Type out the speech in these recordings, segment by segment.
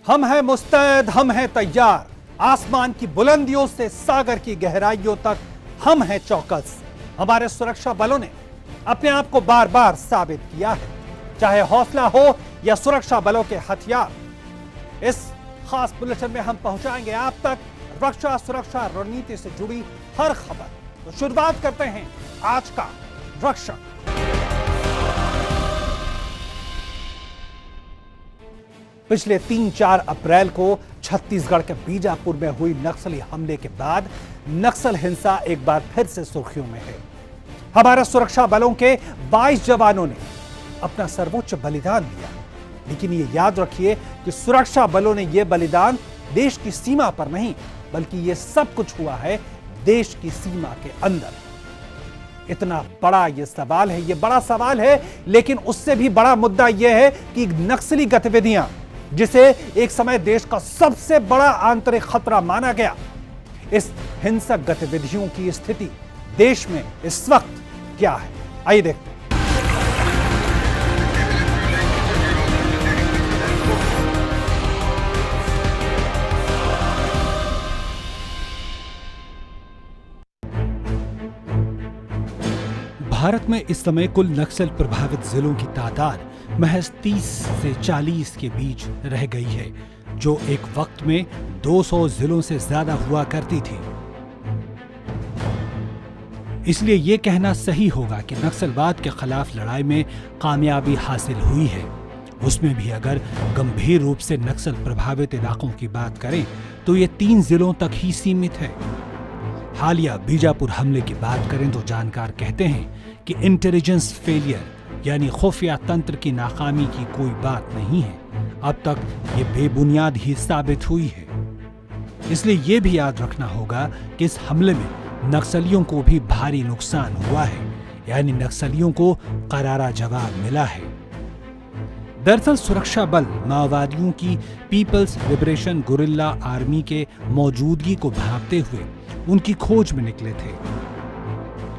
हम हैं मुस्तैद, हम हैं तैयार। आसमान की बुलंदियों से सागर की गहराइयों तक हम हैं चौकस। हमारे सुरक्षा बलों ने अपने आप को बार बार साबित किया है, चाहे हौसला हो या सुरक्षा बलों के हथियार। इस खास बुलेटिन में हम पहुंचाएंगे आप तक रक्षा सुरक्षा रणनीति से जुड़ी हर खबर। तो शुरुआत करते हैं आज का रक्षा। पिछले 3-4 अप्रैल को छत्तीसगढ़ के बीजापुर में हुई नक्सली हमले के बाद नक्सल हिंसा एक बार फिर से सुर्खियों में है। हमारे सुरक्षा बलों के 22 जवानों ने अपना सर्वोच्च बलिदान दिया, लेकिन ये याद रखिए कि सुरक्षा बलों ने यह बलिदान देश की सीमा पर नहीं, बल्कि यह सब कुछ हुआ है देश की सीमा के अंदर। इतना बड़ा यह सवाल है, यह बड़ा सवाल है, लेकिन उससे भी बड़ा मुद्दा यह है कि नक्सली गतिविधियां, जिसे एक समय देश का सबसे बड़ा आंतरिक खतरा माना गया, इस हिंसक गतिविधियों की स्थिति देश में इस वक्त क्या है, आइए देखते हैं। भारत में इस समय कुल नक्सल प्रभावित जिलों की तादाद महज 30 से 40 के बीच रह गई है, जो एक वक्त में 200 जिलों से ज्यादा हुआ करती थी। इसलिए यह कहना सही होगा कि नक्सलवाद के खिलाफ लड़ाई में कामयाबी हासिल हुई है। उसमें भी अगर गंभीर रूप से नक्सल प्रभावित इलाकों की बात करें तो ये 3 जिलों तक ही सीमित है। हालिया बीजापुर हमले की बात करें तो जानकार कहते हैं कि इंटेलिजेंस फेलियर यानी खुफिया तंत्र की नाकामी की कोई बात नहीं है, अब तक ये बेबुनियाद ही साबित हुई है। इसलिए ये भी याद रखना होगा कि इस हमले में नक्सलियों को भी भारी नुकसान हुआ है, यानी नक्सलियों को करारा जवाब मिला है। दरअसल सुरक्षा बल माओवादियों की पीपल्स लिबरेशन गुरिल्ला आर्मी के मौजूदगी को भांपते हुए उनकी खोज में निकले थे।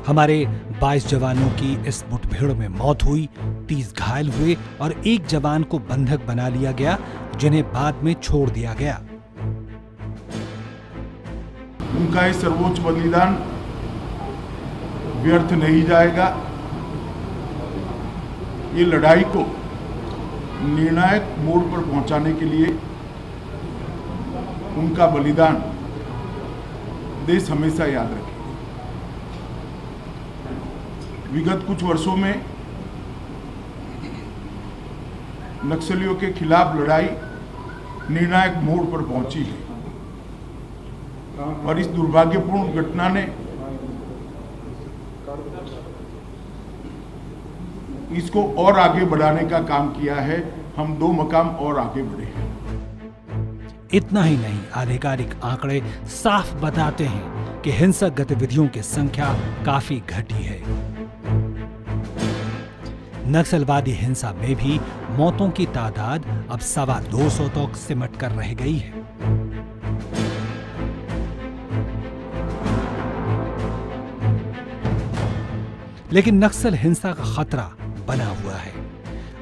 हमारे 22 जवानों की इस मुठभेड़ में मौत हुई, 30 घायल हुए और एक जवान को बंधक बना लिया गया, जिन्हें बाद में छोड़ दिया गया। उनका ये सर्वोच्च बलिदान व्यर्थ नहीं जाएगा। ये लड़ाई को निर्णायक मोड़ पर पहुंचाने के लिए उनका बलिदान देश हमेशा याद रखेगा। विगत कुछ वर्षों में नक्सलियों के खिलाफ लड़ाई निर्णायक मोड़ पर पहुंची है और इस दुर्भाग्यपूर्ण घटना ने इसको और आगे बढ़ाने का काम किया है। हम 2 मकाम और आगे बढ़े हैं। इतना ही नहीं, आधिकारिक आंकड़े साफ बताते हैं कि हिंसक गतिविधियों की संख्या काफी घटी है। नक्सलवादी हिंसा में भी मौतों की तादाद अब 250 तक सिमट कर रह गई है। लेकिन नक्सल हिंसा का खतरा बना हुआ है।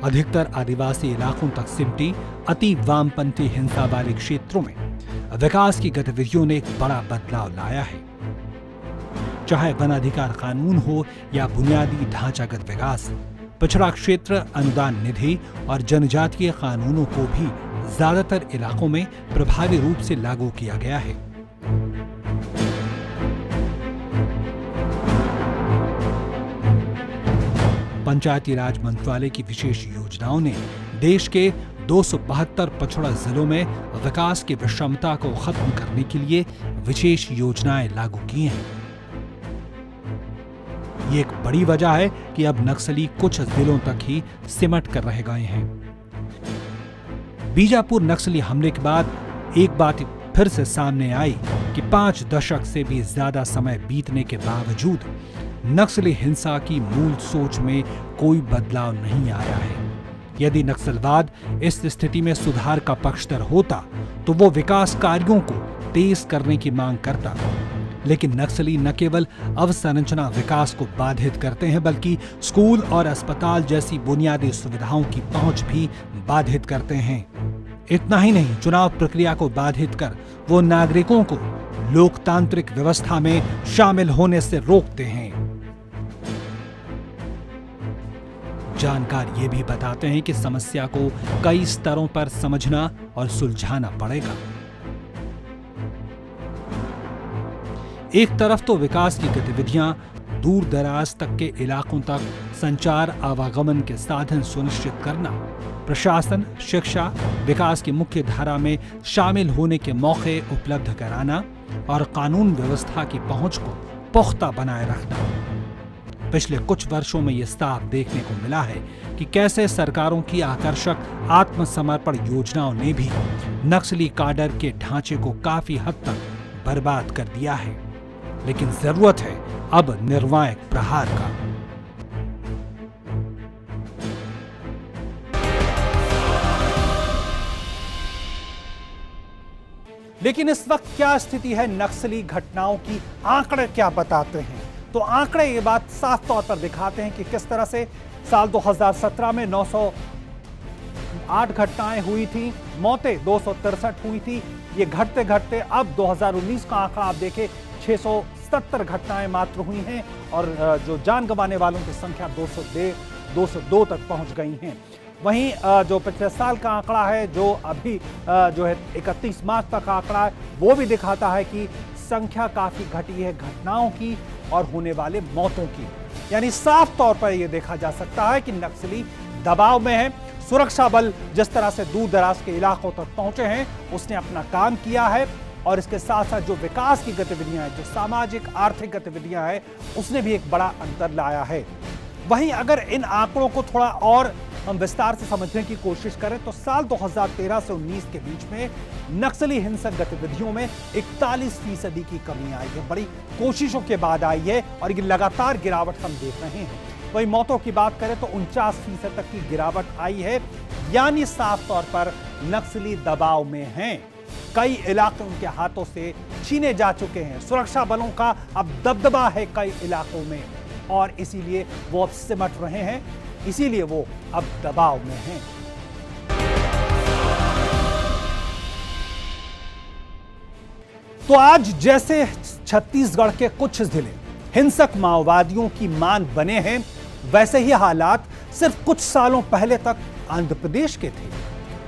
अधिकतर आदिवासी इलाकों तक सिमटी अति वामपंथी हिंसा वाले क्षेत्रों में विकास की गतिविधियों ने एक बड़ा बदलाव लाया है। चाहे वन अधिकार कानून हो या बुनियादी ढांचागत विकास, पिछड़ा क्षेत्र अनुदान निधि और जनजातीय कानूनों को भी ज्यादातर इलाकों में प्रभावी रूप से लागू किया गया है। पंचायती राज मंत्रालय की विशेष योजनाओं ने देश के 272 पिछड़ा जिलों में विकास की विषमता को खत्म करने के लिए विशेष योजनाएं लागू की हैं। ये एक बड़ी वजह है कि अब नक्सली कुछ जिलों तक ही सिमट कर रह गए हैं। बीजापुर नक्सली हमले के बाद एक बात फिर से सामने आई कि 5 दशक से भी ज्यादा समय बीतने के बावजूद नक्सली हिंसा की मूल सोच में कोई बदलाव नहीं आया है। यदि नक्सलवाद इस स्थिति में सुधार का पक्षधर होता तो वो विकास कार्यों को तेज करने की मांग करता, लेकिन नक्सली न केवल अवसंरचना विकास को बाधित करते हैं, बल्कि स्कूल और अस्पताल जैसी बुनियादी सुविधाओं की पहुंच भी बाधित करते हैं। इतना ही नहीं, चुनाव प्रक्रिया को बाधित कर वो नागरिकों को लोकतांत्रिक व्यवस्था में शामिल होने से रोकते हैं। जानकार ये भी बताते हैं कि समस्या को कई स्तरों पर समझना और सुलझाना पड़ेगा। एक तरफ तो विकास की गतिविधियां दूर दराज तक के इलाकों तक संचार आवागमन के साधन सुनिश्चित करना, प्रशासन, शिक्षा, विकास की मुख्य धारा में शामिल होने के मौके उपलब्ध कराना और कानून व्यवस्था की पहुंच को पुख्ता बनाए रखना। पिछले कुछ वर्षों में यह साफ देखने को मिला है कि कैसे सरकारों की आकर्षक आत्मसमर्पण योजनाओं ने भी नक्सली काडर के ढांचे को काफी हद तक बर्बाद कर दिया है। लेकिन जरूरत है अब निर्णायक प्रहार का। लेकिन इस वक्त क्या स्थिति है नक्सली घटनाओं की, आंकड़े क्या बताते हैं? तो आंकड़े ये बात साफ तौर पर दिखाते हैं कि किस तरह से साल 2017 में 908 घटनाएं हुई थी, मौतें 263 हुई थी। ये घटते घटते अब 2019 का आंकड़ा आप देखें 670 घटनाएं मात्र हुई हैं और जो जान गंवाने वालों की संख्या 202 तक पहुंच गई हैं। वहीं जो पिछले साल का आंकड़ा है, जो अभी जो है 31 मार्च तक का आंकड़ा है, वो भी दिखाता है कि संख्या काफी घटी है घटनाओं की और होने वाले मौतों की। यानी साफ तौर पर यह देखा जा सकता है कि नक्सली दबाव में है। सुरक्षा बल जिस तरह से दूर दराज के इलाकों तक पहुंचे हैं, उसने अपना काम किया है और इसके साथ साथ जो विकास की गतिविधियां हैं, जो सामाजिक आर्थिक गतिविधियां हैं, उसने भी एक बड़ा अंतर लाया है। वहीं अगर इन आंकड़ों को थोड़ा और हम विस्तार से समझने की कोशिश करें तो साल 2013 से 19 के बीच में नक्सली हिंसक गतिविधियों में 41% की कमी आई है। बड़ी कोशिशों के बाद आई है और ये लगातार गिरावट हम देख रहे हैं। वहीं मौतों की बात करें तो 49% तक की गिरावट आई है। यानी साफ तौर पर नक्सली दबाव में हैं। कई इलाके उनके हाथों से छीने जा चुके हैं। सुरक्षा बलों का अब दबदबा है कई इलाकों में और इसीलिए वो अब सिमट रहे हैं, इसीलिए वो अब दबाव में हैं। तो आज जैसे छत्तीसगढ़ के कुछ जिले हिंसक माओवादियों की मान बने हैं, वैसे ही हालात सिर्फ कुछ सालों पहले तक आंध्र प्रदेश के थे।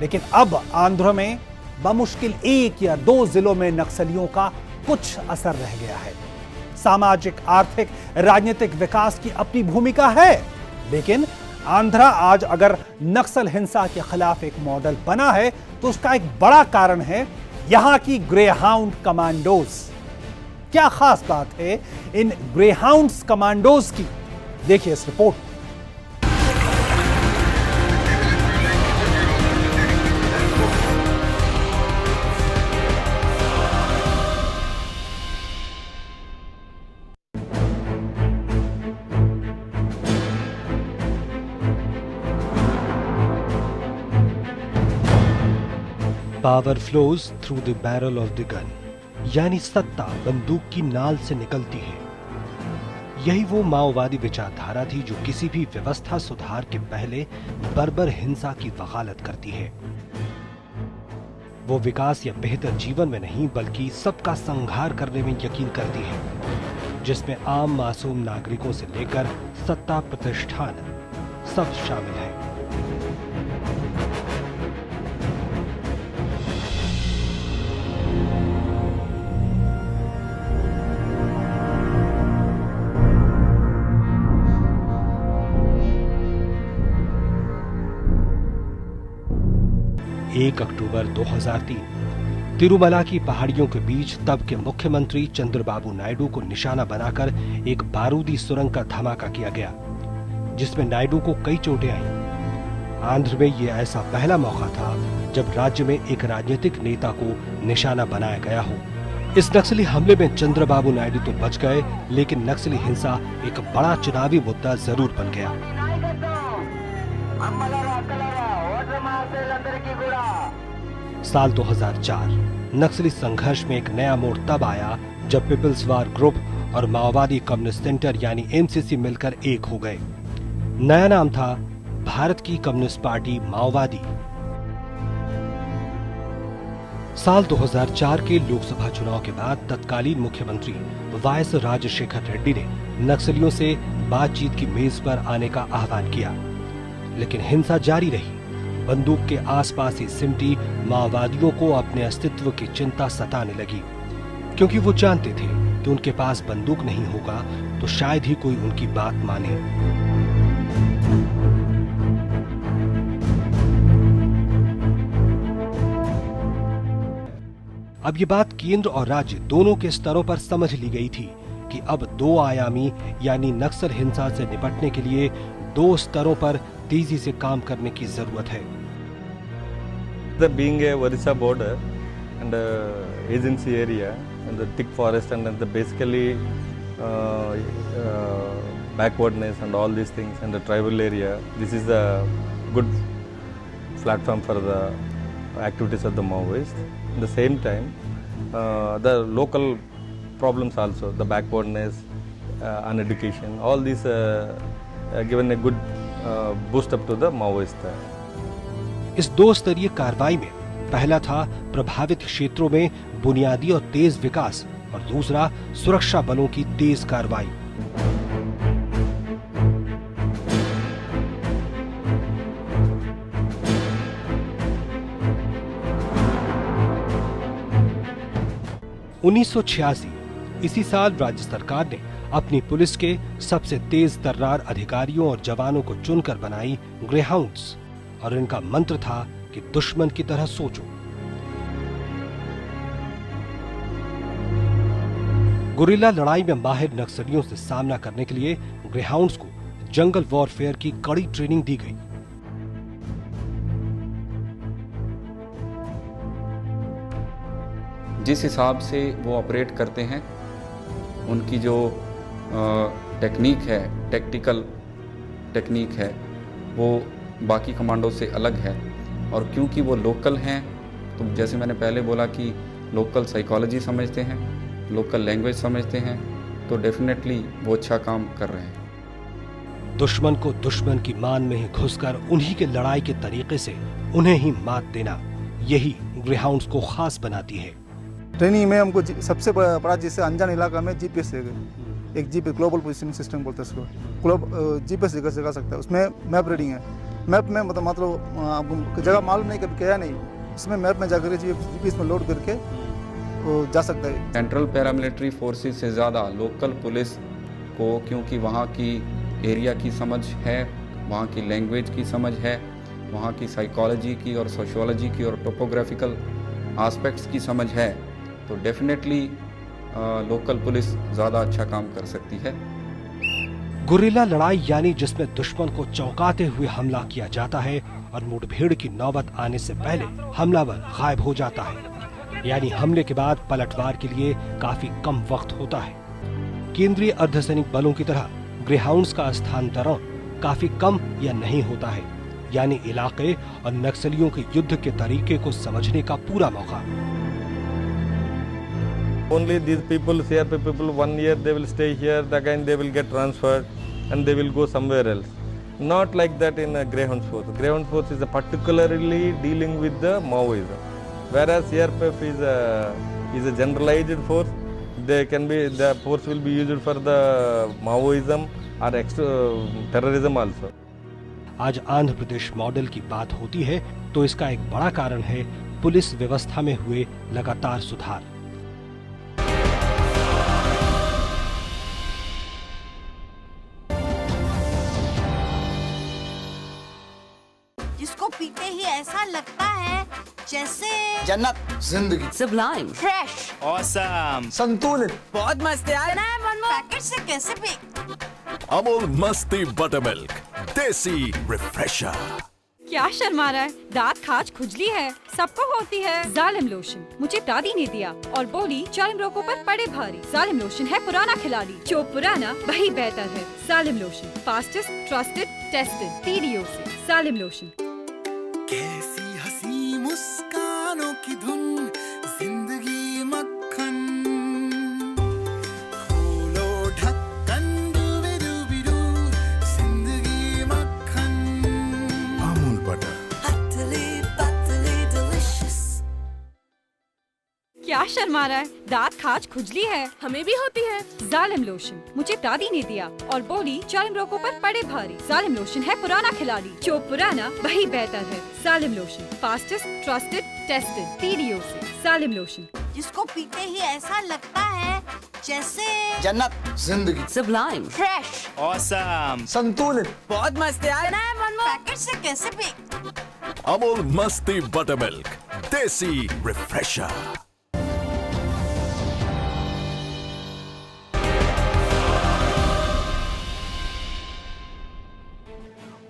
लेकिन अब आंध्र में बमुश्किल 1 या 2 जिलों में नक्सलियों का कुछ असर रह गया है। सामाजिक, आर्थिक, राजनीतिक विकास की अपनी भूमिका है, लेकिन आंध्रा आज अगर नक्सल हिंसा के खिलाफ एक मॉडल बना है तो उसका एक बड़ा कारण है यहां की ग्रेहाउंड कमांडोज। क्या खास बात है इन ग्रेहाउंड्स कमांडोज की, देखिए इस report. 'Power flows through the barrel of the gun', यानी सत्ता बंदूक की नाल से निकलती है। यही वो माओवादी विचारधारा थी जो किसी भी व्यवस्था सुधार के पहले बर्बर हिंसा की वकालत करती है। वो विकास या बेहतर जीवन में नहीं बल्कि सबका संहार करने में यकीन करती है, जिसमें आम मासूम नागरिकों से लेकर सत्ता प्रतिष्ठान सब शामिल है। अक्टूबर 2003 तिरुमला की पहाड़ियों के बीच तब के मुख्यमंत्री चंद्रबाबू नायडू को निशाना बनाकर एक बारूदी सुरंग का धमाका किया गया, जिसमें नायडू को कई चोटें आईं। आंध्र में यह ऐसा पहला मौका था जब राज्य में एक राजनीतिक नेता को निशाना बनाया गया हो। इस नक्सली हमले में चंद्रबाबू नायडू तो बच गए, लेकिन नक्सली हिंसा एक बड़ा चुनावी मुद्दा जरूर बन गया। साल 2004 नक्सली संघर्ष में एक नया मोड़ तब आया जब पीपल्स वार ग्रुप और माओवादी कम्युनिस्ट सेंटर यानी एमसीसी मिलकर एक हो गए। नया नाम था भारत की कम्युनिस्ट पार्टी माओवादी। साल 2004 के लोकसभा चुनाव के बाद तत्कालीन मुख्यमंत्री वाएस राजशेखर रेड्डी ने नक्सलियों से बातचीत की मेज पर आने का आह्वान किया, लेकिन हिंसा जारी रही। बंदूक के आसपास ही सिमटी माओवादियों को अपने अस्तित्व की चिंता सताने लगी, क्योंकि वो जानते थे कि उनके पास बंदूक नहीं होगा तो शायद ही कोई उनकी बात माने। अब ये बात केंद्र और राज्य दोनों के स्तरों पर समझ ली गई थी कि अब दो आयामी यानी नक्सल हिंसा से निपटने के लिए दो स्तरों पर तेजी से काम करने की जरूरत है। Being a Orissa border and agency area and the thick forest and the basically backwardness and all these things and the tribal area, this is a good platform for the activities of the Maoists. At the same time, the local problems also, the backwardness, uneducation, all these given a good boost up to the Maoists. इस दो स्तरीय कार्रवाई में पहला था प्रभावित क्षेत्रों में बुनियादी और तेज विकास और दूसरा सुरक्षा बलों की तेज कार्रवाई। इसी साल राज्य सरकार ने अपनी पुलिस के सबसे तेज तर्रार अधिकारियों और जवानों को चुनकर बनाई ग्रेहाउंड्स, और इनका मंत्र था कि दुश्मन की तरह सोचो। गुरिल्ला लड़ाई में माहिर नक्सलियों से सामना करने के लिए ग्रेहाउंड्स को जंगल वॉरफेयर की कड़ी ट्रेनिंग दी गई। जिस हिसाब से वो ऑपरेट करते हैं, उनकी जो टेक्निक है, टैक्टिकल टेक्निक है, वो बाकी कमांडो से अलग है। और क्योंकि वो लोकल हैं, तो जैसे मैंने पहले बोला कि लोकल साइकोलॉजी समझते हैं, लोकल लैंग्वेज समझते हैं, तो डेफिनेटली वो अच्छा काम कर रहे हैं। दुश्मन को दुश्मन की मान में ही घुसकर उन्हीं के लड़ाई के तरीके से उन्हें ही मात देना, यही ग्रेहाउंड्स को खास बनाती है। ट्रेनिंग में हमको सबसे बड़ा जिससे अनजान इलाका में जीपीएस देगा, एक जीपीएस ग्लोबल पोजीशनिंग सिस्टम बोलते हैं उसको, जीपीएस सिखा सकता है। उसमें मैप रीडिंग है, मैप में मतलब जगह मालूम नहीं, कभी किया नहीं, उसमें मैप में जाकर जीपीएस में लोड करके वो जा सकता है। सेंट्रल पैरामिलिट्री फोर्सेस से ज़्यादा लोकल पुलिस को, क्योंकि वहाँ की एरिया की समझ है, वहाँ की लैंग्वेज की समझ है, वहाँ की साइकोलॉजी की और सोशियोलॉजी की और टोपोग्राफिकल एस्पेक्ट्स की समझ है, तो डेफिनेटली लोकल पुलिस ज़्यादा अच्छा काम कर सकती है। गुरिल्ला लड़ाई यानी जिसमें दुश्मन को चौंकाते हुए हमला किया जाता है और मुठभेड़ की नौबत आने से पहले हमलावर गायब हो जाता है, यानी हमले के बाद पलटवार के लिए काफी कम वक्त होता है। केंद्रीय अर्धसैनिक बलों की तरह ग्रेहाउंड्स का स्थानांतरण काफी कम या नहीं होता है, यानी इलाके और नक्सलियों के युद्ध के तरीके को समझने का पूरा मौका। Only these people, CRP people, 1 year they will stay here, again they will get transferred and they will go somewhere else. Not like that in a Greyhound Force. Greyhound Force is particularly dealing with the Maoism, whereas CRPF is a generalized force. The force will be used for the Maoism or terrorism also. आज Andhra Pradesh model की बात होती है तो इसका एक बड़ा कारण है पुलिस व्यवस्था में हुए लगातार सुधार। जिसको पीते ही ऐसा लगता है जैसे जन्नत, जिंदगी, सुब्लाइम, फ्रेश, ऑसम, संतुलित, बहुत मस्त यार। पैकेट से कैसे पी? अमूल मस्ती बटर मिल्क, देसी रिफ्रेशर। क्या शर्मा रहा है? दांत खाज खुजली है, सबको होती है। जालिम लोशन मुझे दादी ने दिया और बोली जालिम रोगों पर पड़े भारी। जालिम लोशन है पुराना खिलाड़ी, जो पुराना वही बेहतर है। जालिम lotion, fastest, trusted, tested, TDO से। जालिम लोशन। कैसी हंसी मुस्कानों की धुन, जिंदगी मक्खन, खोलो ढक्कन, डूबे डूबी डू, जिंदगी मक्खन। अमूल बटर, पतली पतली डिलिशियस। शर्मा रहा है? दांत खाज खुजली है, हमें भी होती है। जालिम लोशन मुझे दादी ने दिया और बोली चर्म रोगों पर पड़े भारी। जालिम लोशन है पुराना खिलाड़ी, जो पुराना वही बेहतर है। जालिम lotion, fastest, trusted, tested TDO से। जालिम लोशन, जिसको पीते ही ऐसा लगता है जैसे जन्नत, जिंदगी, Sublime, फ्रेश। ऑसम, संतुलित, बहुत मस्त यार। पैकेट से कैसे भी अमूल मस्ती बटरमिल्क, देसी रिफ्रेशर।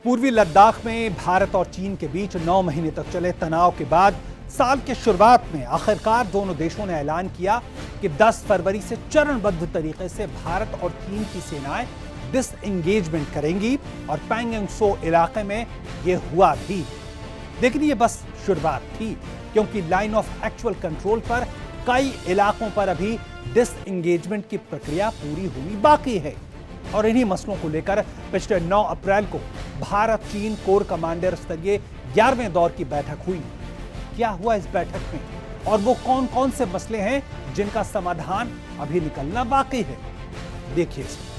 पूर्वी लद्दाख में भारत और चीन के बीच 9 महीने तक चले तनाव के बाद साल के शुरुआत में आखिरकार दोनों देशों ने ऐलान किया कि 10 फरवरी से चरणबद्ध तरीके से भारत और चीन की सेनाएं डिसएंगेजमेंट करेंगी और पैंगोंग त्सो इलाके में यह हुआ भी। लेकिन ये बस शुरुआत थी, क्योंकि लाइन ऑफ एक्चुअल कंट्रोल पर कई इलाकों पर अभी डिसएंगेजमेंट की प्रक्रिया पूरी हुई बाकी है। और इन्हीं मसलों को लेकर पिछले 9 अप्रैल को भारत चीन कोर कमांडर स्तरीय 11वें दौर की बैठक हुई। क्या हुआ इस बैठक में और वो कौन कौन से मसले हैं जिनका समाधान अभी निकलना बाकी है, देखिए इसे।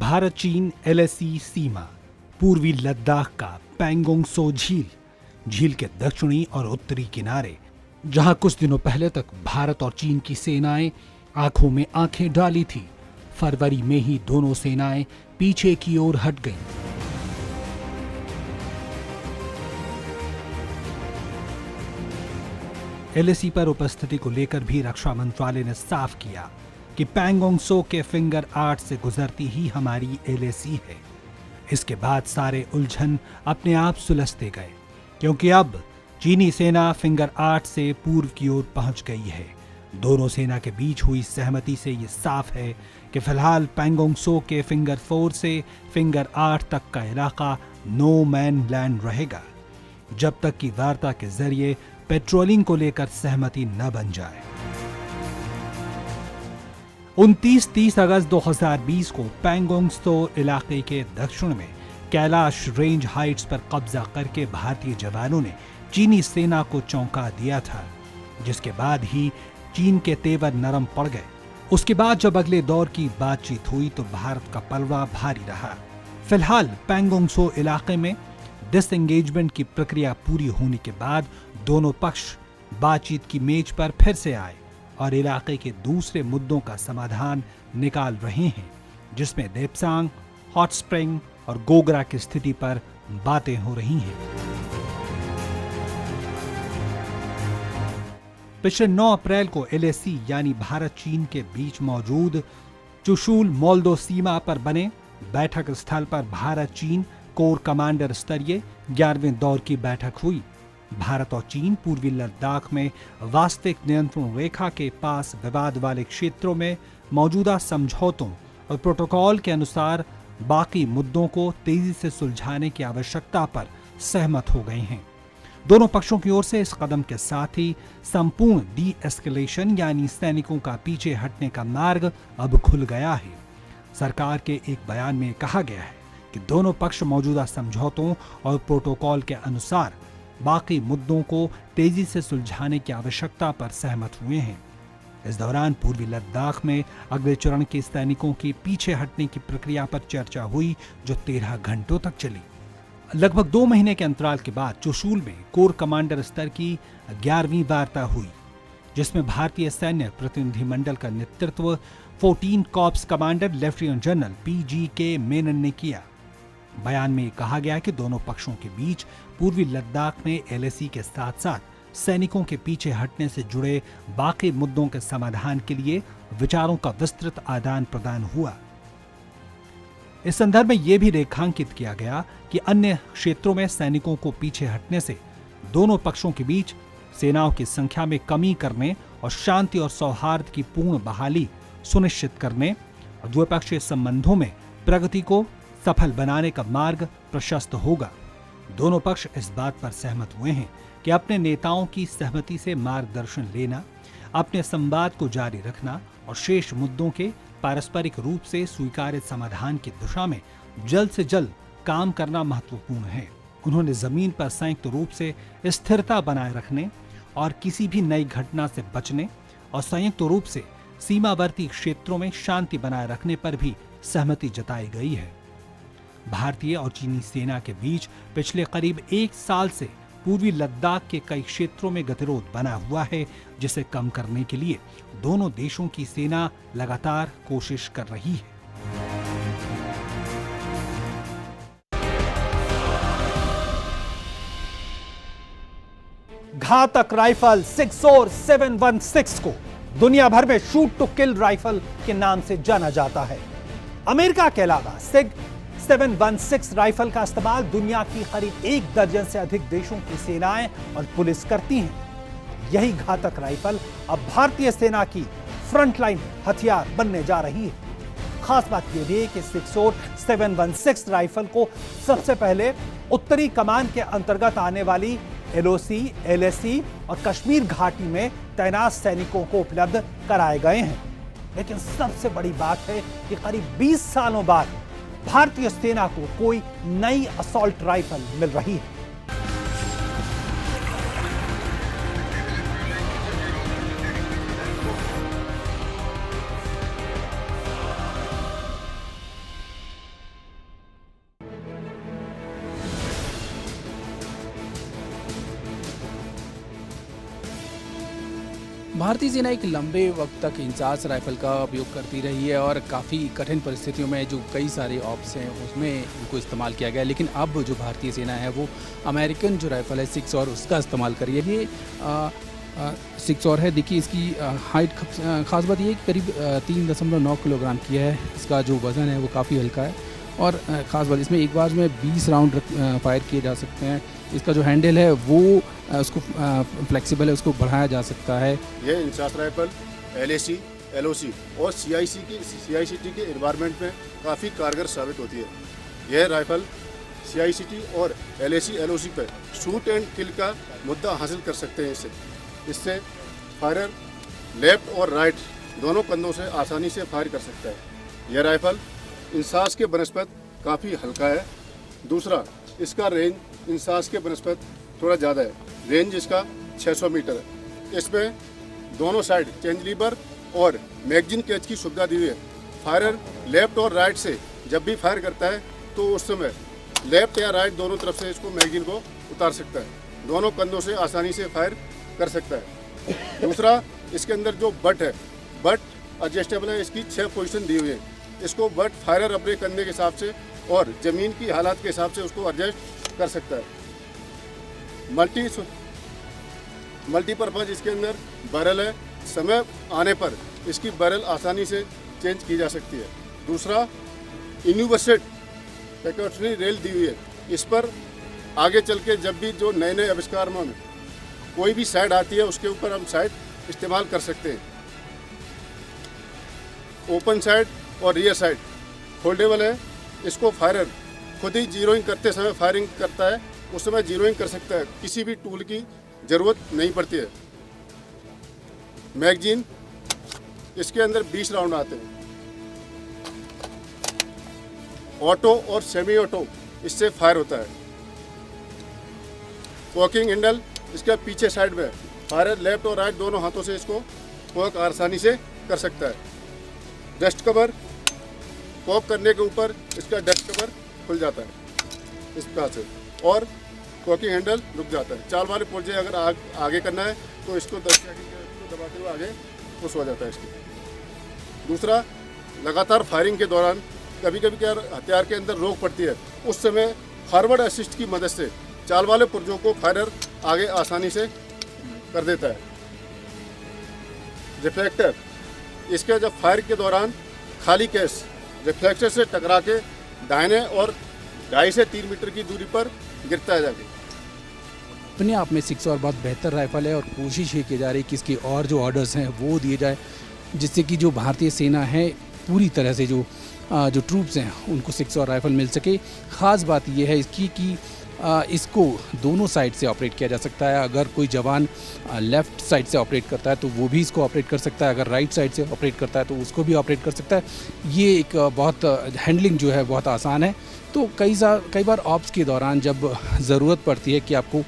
भारत चीन LAC सीमा, पूर्वी लद्दाख का पैंगोंग त्सो झील के दक्षिणी और उत्तरी किनारे, जहां कुछ दिनों पहले तक भारत और चीन की सेनाएं आंखों में आंखें डाली थी, फरवरी में ही दोनों सेनाएं पीछे की ओर हट गईं। LAC पर उपस्थिति को लेकर भी रक्षा मंत्रालय ने साफ किया कि पैंगोंग त्सो के फिंगर 8 से गुजरती ही हमारी LAC है। इसके बाद सारे उलझन अपने आप सुलझते गए, क्योंकि अब चीनी सेना फिंगर 8 से पूर्व की ओर पहुंच गई है। दोनों सेना के बीच हुई सहमति से ये साफ है कि फिलहाल पैंगोंग त्सो के फिंगर 4 से फिंगर 8 तक का इलाका नो मैन लैंड रहेगा, जब तक कि वार्ता के जरिए पेट्रोलिंग को लेकर सहमति न बन जाए। 29-30 अगस्त 2020 को पैंगोंग त्सो इलाके के दक्षिण में कैलाश रेंज हाइट्स पर कब्जा करके भारतीय जवानों ने चीनी सेना को चौंका दिया था, जिसके बाद ही चीन के तेवर नरम पड़ गए। उसके बाद जब अगले दौर की बातचीत हुई तो भारत का पलड़ा भारी रहा। फिलहाल पैंगोंग त्सो इलाके में डिसएंगेजमेंट की प्रक्रिया पूरी होने के बाद दोनों पक्ष बातचीत की मेज पर फिर से आए और इलाके के दूसरे मुद्दों का समाधान निकाल रहे हैं, जिसमें देपसांग, हॉट स्प्रिंग और गोगरा की स्थिति पर बातें हो रही हैं। पिछले 9 अप्रैल को LAC यानी भारत चीन के बीच मौजूद चुशूल मोल्दो सीमा पर बने बैठक स्थल पर भारत चीन कोर कमांडर स्तरीय 11वें दौर की बैठक हुई। भारत और चीन पूर्वी लद्दाख में वास्तविक नियंत्रण रेखा के पास विवाद वाले क्षेत्रों में मौजूदा समझौतों और प्रोटोकॉल के अनुसार बाकी मुद्दों को तेजी से सुलझाने की आवश्यकता पर सहमत हो गए हैं। दोनों पक्षों की ओर से इस कदम के साथ ही संपूर्ण डी एस्केलेशन यानी सैनिकों का पीछे हटने का मार्ग अब खुल गया है। सरकार के एक बयान में कहा गया है कि दोनों पक्ष मौजूदा समझौतों और प्रोटोकॉल के अनुसार बाकी मुद्दों को तेजी से सुलझाने की आवश्यकता पर सहमत हुए हैं। इस दौरान पूर्वी लद्दाख में अगले चरण के सैनिकों के पीछे हटने की प्रक्रिया पर चर्चा हुई, जो 13 घंटों तक चली। लगभग 2 महीने के अंतराल के बाद चुशूल में कोर कमांडर स्तर की 11वीं वार्ता हुई, जिसमें भारतीय सैन्य प्रतिनिधिमंडल का नेतृत्व 14 corps commander lieutenant general PGK Menon ने किया। बयान में कहा गया कि दोनों पक्षों के बीच पूर्वी लद्दाख में LAC के साथ साथ सैनिकों के पीछे हटने से जुड़े बाकी मुद्दों के समाधान के लिए विचारों का विस्तृत आदान प्रदान हुआ। इस संदर्भ में यह भी रेखांकित किया गया कि अन्य क्षेत्रों में सैनिकों को पीछे हटने से दोनों पक्षों के बीच सेनाओं की संख्या में कमी करने और शांति और सौहार्द की पूर्ण बहाली सुनिश्चित करने और द्विपक्षीय संबंधों में प्रगति को सफल बनाने का मार्ग प्रशस्त होगा। दोनों पक्ष इस बात पर सहमत हुए हैं कि अपने नेताओं की सहमति से मार्गदर्शन लेना, अपने संवाद को जारी रखना और शेष मुद्दों के पारस्परिक रूप से स्वीकार्य समाधान की दिशा में जल्द से जल्द काम करना महत्वपूर्ण है। उन्होंने जमीन पर संयुक्त रूप से स्थिरता बनाए रखने और किसी भी नई घटना से बचने और संयुक्त रूप से सीमावर्ती क्षेत्रों में शांति बनाए रखने पर भी सहमति जताई गई है। भारतीय और चीनी सेना के बीच पिछले करीब 1 साल से पूर्वी लद्दाख के कई क्षेत्रों में गतिरोध बना हुआ है, जिसे कम करने के लिए दोनों देशों की सेना लगातार कोशिश कर रही है। घातक राइफल 6और 716 को दुनिया भर में शूट टू किल राइफल के नाम से जाना जाता है। अमेरिका के अलावा सिग 716 राइफल का इस्तेमाल दुनिया की करीब 1 दर्जन से अधिक देशों की सेनाएं और पुलिस करती हैं। यही घातक राइफल अब भारतीय सेना की फ्रंटलाइन हथियार बनने जा रही है। खास बात यह भी है कि 6 और 716 राइफल को सबसे पहले उत्तरी कमान के अंतर्गत आने वाली LOC, LAC और कश्मीर घाटी में तैनात सैनिकों को उपलब्ध कराए गए हैं। लेकिन सबसे बड़ी बात है कि करीब 20 सालों बाद भारतीय सेना को कोई नई असॉल्ट राइफल मिल रही है। भारतीय सेना एक लंबे वक्त तक इंसास राइफल का उपयोग करती रही है और काफ़ी कठिन परिस्थितियों में जो कई सारे ऑप्स हैं उसमें इनको इस्तेमाल किया गया है। लेकिन अब जो भारतीय सेना है वो अमेरिकन जो राइफल है 6 और उसका इस्तेमाल कर रही है। ये 6 और है। देखिए इसकी हाइट, खास बात ये है कि करीब 3.9 किलोग्राम की है। इसका जो वज़न है वो काफ़ी हल्का है और ख़ास बात इसमें एक बार में 20 राउंड फायर किए जा सकते हैं। इसका जो हैंडल है वो उसको फ्लेक्सिबल है, उसको बढ़ाया जा सकता है। ये इंसास राइफल LAC, LOC और CICT के एनवायरनमेंट में काफ़ी कारगर साबित होती है। यह राइफल CICT और LAC, LOC पर शूट एंड किल का मुद्दा हासिल कर सकते हैं। इससे फायरर लेफ्ट और राइट दोनों कंधों से आसानी से फायर कर सकता है। यह राइफल इंसास के बनस्पत काफ़ी हल्का है। दूसरा, इसका रेंज इंसास के बनस्पत थोड़ा ज़्यादा है। रेंज इसका 600 मीटर है। इसमें दोनों साइड चेंज लीवर और मैगजीन कैच की सुविधा दी हुई है। फायरर लेफ्ट और राइट से जब भी फायर करता है तो उस समय लेफ्ट या राइट दोनों तरफ से इसको मैगजीन को उतार सकता है। दोनों कंधों से आसानी से फायर कर सकता है। दूसरा, इसके अंदर जो बट है, बट एडजस्टेबल है। इसकी 6 पोजीशन दी हुई है। इसको बट फायरर अपने कंधे के हिसाब से और ज़मीन की हालात के हिसाब से उसको एडजस्ट कर सकता है। मल्टीपर्पज़ इसके अंदर बैरल है। समय आने पर इसकी बैरल आसानी से चेंज की जा सकती है। दूसरा, यूनिवर्सिट पैकेटरी रेल दी हुई है। इस पर आगे चल के जब भी जो नए नए आविष्कार में कोई भी साइड आती है उसके ऊपर हम साइड इस्तेमाल कर सकते हैं। ओपन साइड और रियर साइड फोल्डेबल है। इसको फायरर खुद ही जीरोइंग करते समय फायरिंग करता है, उस समय जीरोइंग कर सकता है। किसी भी टूल की ज़रूरत नहीं पड़ती है। मैगजीन इसके अंदर 20 राउंड आते हैं। ऑटो और सेमी ऑटो इससे फायर होता है। कॉकिंग हैंडल इसके पीछे साइड में है। फायरर लेफ्ट और राइट दोनों हाथों से इसको कॉक आसानी से कर सकता है। डस्ट कवर, कॉक करने के ऊपर इसका डस्ट कवर खुल जाता है इस प्रकार से और कॉकिंग हैंडल रुक जाता है। चाल वाले पुर्जे अगर आगे करना है तो इसको दबाते हुए आगे पुश हो जाता है इसकी। दूसरा, लगातार फायरिंग के दौरान कभी कभी क्या हथियार के अंदर रोक पड़ती है, उस समय फॉरवर्ड असिस्ट की मदद से चाल वाले पुर्जों को फायरर आगे आसानी से कर देता है। रिफ्लेक्टर, इसके जब फायर के दौरान खाली केस रिफ्लेक्टर से टकरा के दाहिने और 2.5 से 3 मीटर की दूरी पर गिरता है जाके। अपने आप में 6 और बहुत बेहतर राइफल है और कोशिश ये की जा रही है कि इसके और जो ऑर्डर्स हैं वो दिए जाए, जिससे कि जो भारतीय सेना है पूरी तरह से जो ट्रूप्स हैं उनको 6 और राइफल मिल सके। ख़ास बात यह है इसकी कि इसको दोनों साइड से ऑपरेट किया जा सकता है। अगर कोई जवान लेफ़्ट साइड से ऑपरेट करता है तो वो भी इसको ऑपरेट कर सकता है, अगर राइट साइड से ऑपरेट करता है तो उसको भी ऑपरेट कर सकता है। ये एक बहुत हैंडलिंग जो है बहुत आसान है। तो कई बार ऑप्स के दौरान जब ज़रूरत पड़ती है कि आपको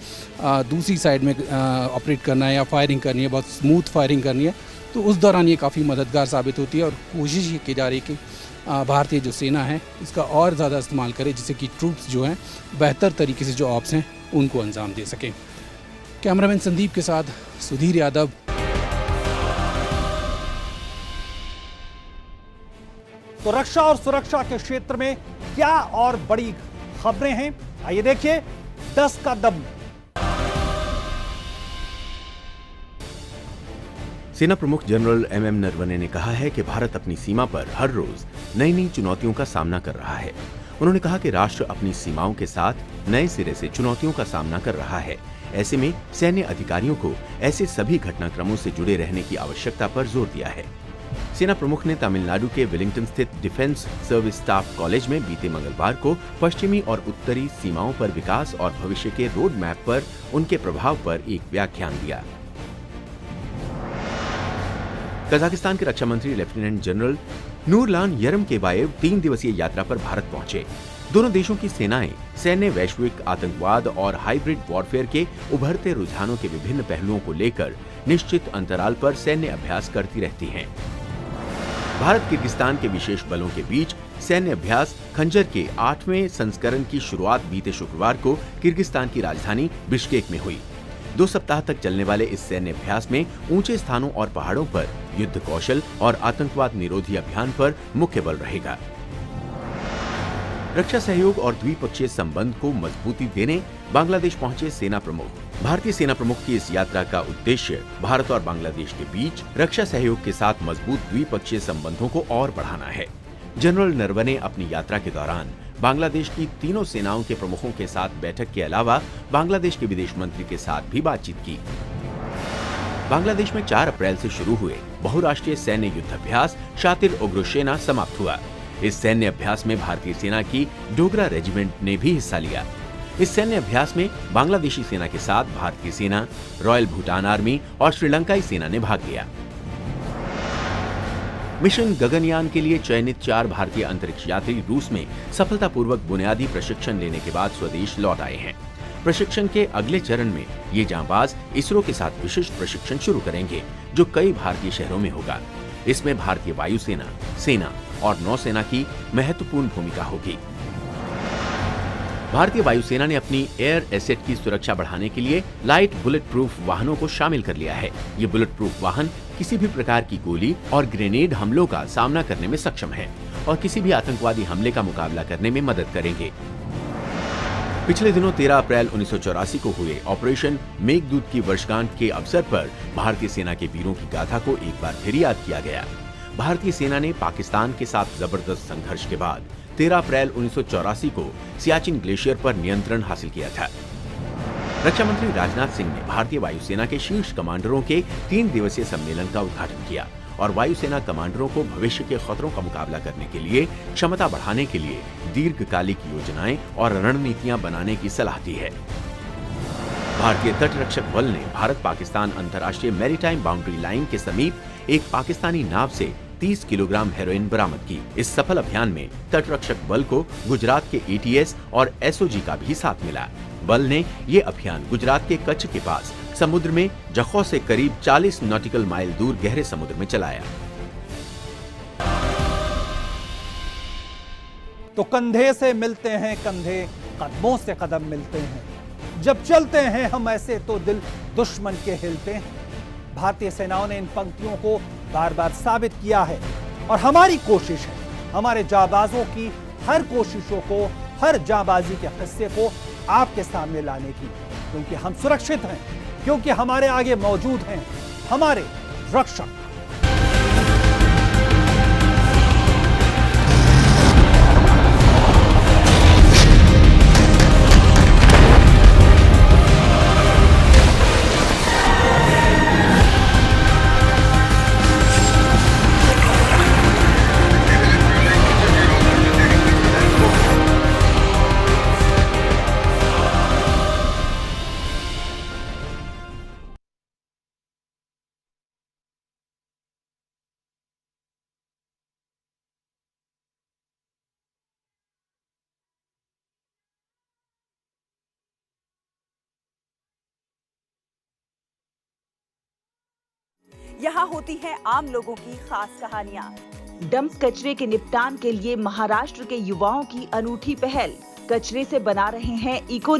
दूसरी साइड में ऑपरेट करना है या फायरिंग करनी है, बहुत स्मूथ फायरिंग करनी है, तो उस दौरान ये काफ़ी मददगार साबित होती है। और कोशिश ये की जा रही है कि भारतीय जो सेना है इसका और ज़्यादा इस्तेमाल करे, जिससे कि ट्रूप्स जो हैं बेहतर तरीके से जो ऑप्स हैं उनको अंजाम दे सकें। कैमरामैन संदीप के साथ सुधीर यादव। तो रक्षा और सुरक्षा के क्षेत्र में क्या और बड़ी खबरें हैं, आइए देखिए 10 का दम। सेना प्रमुख जनरल एमएम नरवणे ने कहा है कि भारत अपनी सीमा पर हर रोज नई नई चुनौतियों का सामना कर रहा है। उन्होंने कहा कि राष्ट्र अपनी सीमाओं के साथ नए सिरे से चुनौतियों का सामना कर रहा है। ऐसे में सैन्य अधिकारियों को ऐसे सभी घटनाक्रमों से जुड़े रहने की आवश्यकता पर जोर दिया है। सेना प्रमुख ने तमिलनाडु के वेलिंगटन स्थित डिफेंस सर्विस स्टाफ कॉलेज में बीते मंगलवार को पश्चिमी और उत्तरी सीमाओं पर विकास और भविष्य के रोड मैप पर उनके प्रभाव पर एक व्याख्यान दिया। कजाकिस्तान के रक्षा मंत्री लेफ्टिनेंट जनरल नूरलान यरमकेबाएव 3 दिवसीय यात्रा पर भारत पहुंचे। दोनों देशों की सेनाएं सैन्य, वैश्विक आतंकवाद और हाइब्रिड वॉरफेयर के उभरते रुझानों के विभिन्न पहलुओं को लेकर निश्चित अंतराल पर सैन्य अभ्यास करती रहती हैं। भारत किर्गिस्तान के विशेष बलों के बीच सैन्य अभ्यास खंजर के 8वें संस्करण की शुरुआत बीते शुक्रवार को किर्गिस्तान की राजधानी बिश्केक में हुई। 2 सप्ताह तक चलने वाले इस सैन्य अभ्यास में ऊंचे स्थानों और पहाड़ों पर युद्ध कौशल और आतंकवाद निरोधी अभियान पर मुख्य बल रहेगा। रक्षा सहयोग और द्विपक्षीय संबंध को मजबूती देने बांग्लादेश पहुंचे सेना प्रमुख। भारतीय सेना प्रमुख की इस यात्रा का उद्देश्य भारत और बांग्लादेश के बीच रक्षा सहयोग के साथ मजबूत द्विपक्षीय संबंधों को और बढ़ाना है। जनरल नरवणे अपनी यात्रा के दौरान बांग्लादेश की तीनों सेनाओं के प्रमुखों के साथ बैठक के अलावा बांग्लादेश के विदेश मंत्री के साथ भी बातचीत की। बांग्लादेश में 4 अप्रैल से शुरू हुए बहुराष्ट्रीय सैन्य युद्धाभ्यास शातिर उग्रसेना समाप्त हुआ। इस सैन्य अभ्यास में भारतीय सेना की डोगरा रेजिमेंट ने भी हिस्सा लिया। इस सैन्य अभ्यास में बांग्लादेशी सेना के साथ भारतीय सेना, रॉयल भूटान आर्मी और श्रीलंकाई सेना ने भाग लिया। मिशन गगनयान के लिए चयनित 4 भारतीय अंतरिक्ष यात्री रूस में सफलतापूर्वक बुनियादी प्रशिक्षण लेने के बाद स्वदेश लौट आए हैं। प्रशिक्षण के अगले चरण में ये जांबाज इसरो के साथ विशिष्ट प्रशिक्षण शुरू करेंगे, जो कई भारतीय शहरों में होगा। इसमें भारतीय वायुसेना, सेना और नौसेना की महत्वपूर्ण भूमिका होगी। भारतीय वायुसेना ने अपनी एयर एसेट की सुरक्षा बढ़ाने के लिए लाइट बुलेट प्रूफ वाहनों को शामिल कर लिया है। ये बुलेट प्रूफ वाहन किसी भी प्रकार की गोली और ग्रेनेड हमलों का सामना करने में सक्षम है और किसी भी आतंकवादी हमले का मुकाबला करने में मदद करेंगे। पिछले दिनों 13 अप्रैल 1984 को हुए ऑपरेशन मेघदूत की वर्षगांठ के अवसर पर भारतीय सेना के वीरों की गाथा को एक बार फिर याद किया गया। भारतीय सेना ने पाकिस्तान के साथ जबरदस्त संघर्ष के बाद 13 अप्रैल 1984 को सियाचिन ग्लेशियर पर नियंत्रण हासिल किया था। रक्षा मंत्री राजनाथ सिंह ने भारतीय वायुसेना के शीर्ष कमांडरों के 3 दिवसीय सम्मेलन का उद्घाटन किया और वायुसेना कमांडरों को भविष्य के खतरों का मुकाबला करने के लिए क्षमता बढ़ाने के लिए दीर्घकालिक योजनाएं और रणनीतियां बनाने की सलाह दी है। भारतीय तटरक्षक बल ने भारत पाकिस्तान अंतर्राष्ट्रीय मैरीटाइम बाउंड्री लाइन के समीप एक पाकिस्तानी नाव से 30 किलोग्राम हेरोइन बरामद की। इस सफल अभियान में तटरक्षक बल को गुजरात के एटीएस और एसओजी का भी साथ मिला। बल ने ये अभियान गुजरात के कच्छ के पास समुद्र में जखौ से करीब 40 नॉटिकल माइल दूर गहरे समुद्र में चलाया। तो कंधे से मिलते हैं कंधे, कदमों से कदम मिलते हैं। जब चलते हैं हम ऐसे तो दिल दुश्मन के हिलते हैं। भारतीय सेनाओं ने इन पंक्तियों को बार बार साबित किया है और हमारी कोशिश है हमारे जाबाजों की हर कोशिशों को, हर जाबाजी के हिस्से को आपके सामने लाने की, क्योंकि हम सुरक्षित हैं, क्योंकि हमारे आगे मौजूद हैं हमारे रक्षक। यहाँ होती है आम लोगों की खास कहानियाँ। डंप कचरे के निपटान के लिए महाराष्ट्र के युवाओं की अनूठी पहल, कचरे से बना रहे हैं इको